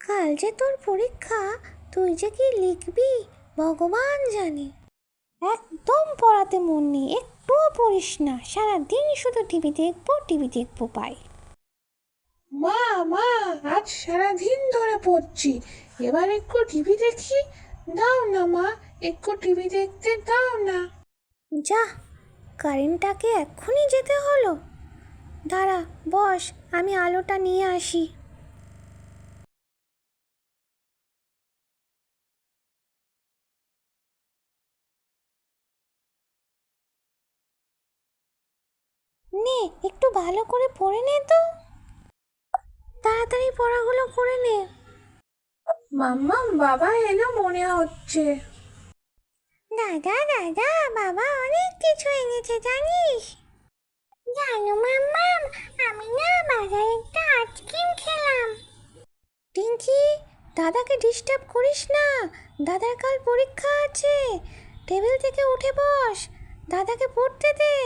কাল যে তোর পরীক্ষা, তুই যে কি লিখবি ভগবান জানে। একদম পড়াতে মন নেই, একটুও পড়িস না, সারাদিন শুধু টিভি দেখবো টিভি দেখবো পাই। মা মা, আজ সারাদিন ধরে পড়ছি, এবার একটু টিভি দেখি। দাও না মা, একটু টিভি দেখতে দাও না। যা, কারেন্টটাকে এক্ষুনি যেতে হলো। দাঁড়া, বস, আমি আলোটা নিয়ে আসি। নে, একটু ভালো করে পড়ে নে তো, তাড়াতাড়ি পড়াগুলো করে নে। মাম্মা, বাবা এলো মনে হচ্ছে। দাদা দাদা, বাবা অনেক কিছু এনেছে জানিস। জানো মাম্মাম, আমি না বাজারে একটা আইসক্রিম খেলাম। টিঙ্কি, দাদাকে ডিস্টার্ব করিস না, দাদার কাল পরীক্ষা আছে। টেবিল থেকে উঠে বস, দাদাকে পড়তে দে।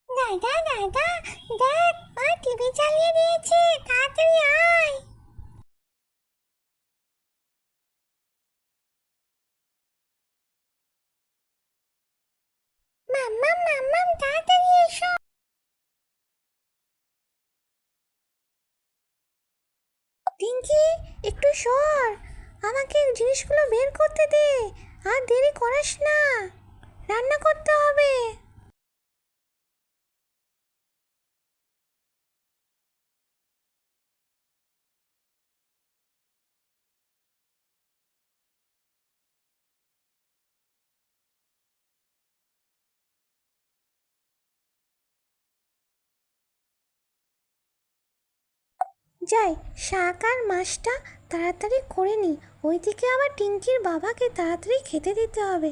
দাদা দাদা, দেখ মা টিভি চালিয়ে দিয়েছে, তাড়াতাড়ি আয়। মাম্মাম মাম্মাম, তাড়াতাড়ি এসো। টিঙ্কি, একটু সর, আমাকে জিনিসগুলো বের করতে দে। আর দেরি করাস না, রান্না করতে হবে। যাই, শাক আর মাছটা তাড়াতাড়ি করে নি, ওইদিকে আবার টিঙ্কির বাবাকে তাড়াতাড়ি খেতে দিতে হবে।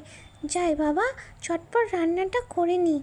যাই বাবা, চটপট রান্নাটা করে নি।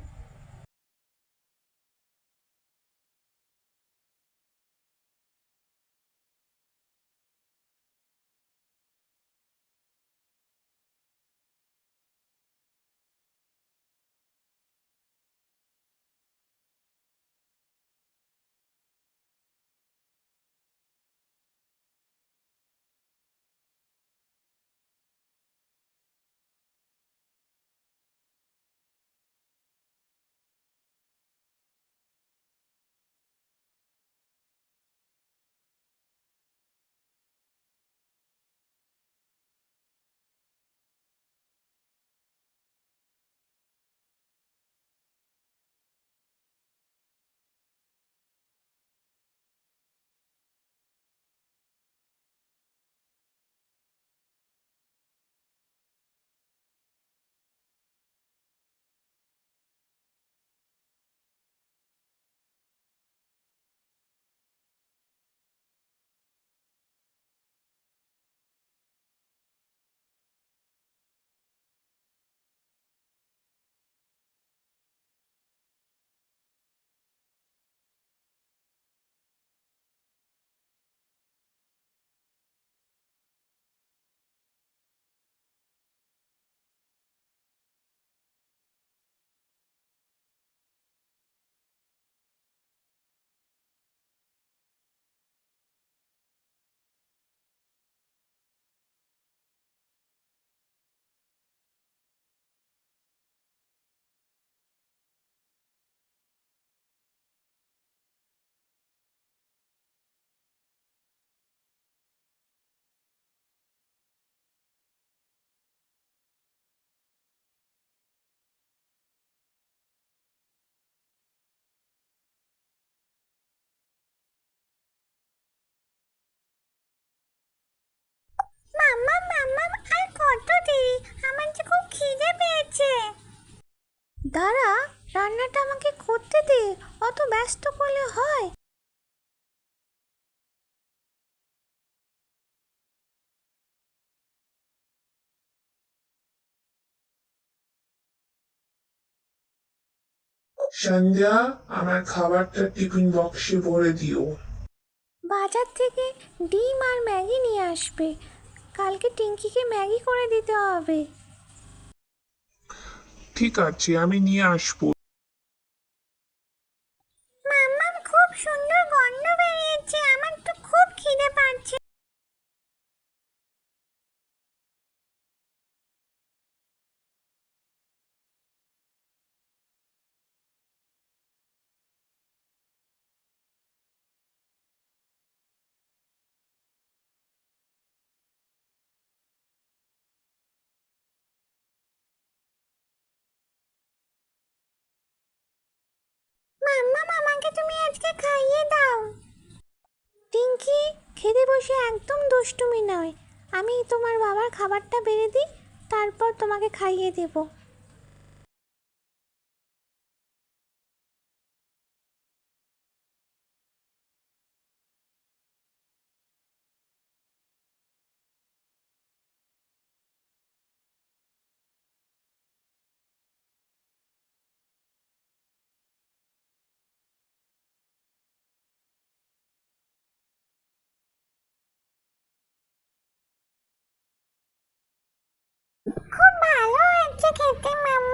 মাম্মাম মাম্মাম, আর কত দেরি, আমার যে খুব খিদে পেয়েছে। দাঁড়া, রান্নাটা আমাকে করতে দে, অত ব্যস্ত করলে হয়। সন্ধ্যা, আমার খাবারটা টিফিন বক্সে ভরে দিও। বাজার থেকে ডিম আর ম্যাগি নিয়ে আসবে, কালকে টিঙ্কিকে ম্যাগি করে দিতে হবে। ঠিক আছে, আমি নিয়ে আসবো। মাম্মাম, খুব সুন্দর গন্ধ বেরিয়েছে, আমার তো খুব খিদে পাচ্ছে। মাম্মাম, আমাকে তুমি আজকে খাইয়ে দাও। টিঙ্কি, খেতে বসে একদম দুষ্টুমি নয়। আমি তোমার বাবার খাবারটা বেড়ে দিই, তারপর তোমাকে খাইয়ে দেব। খুব ভালো হয়েছে খেতে মাম্মা।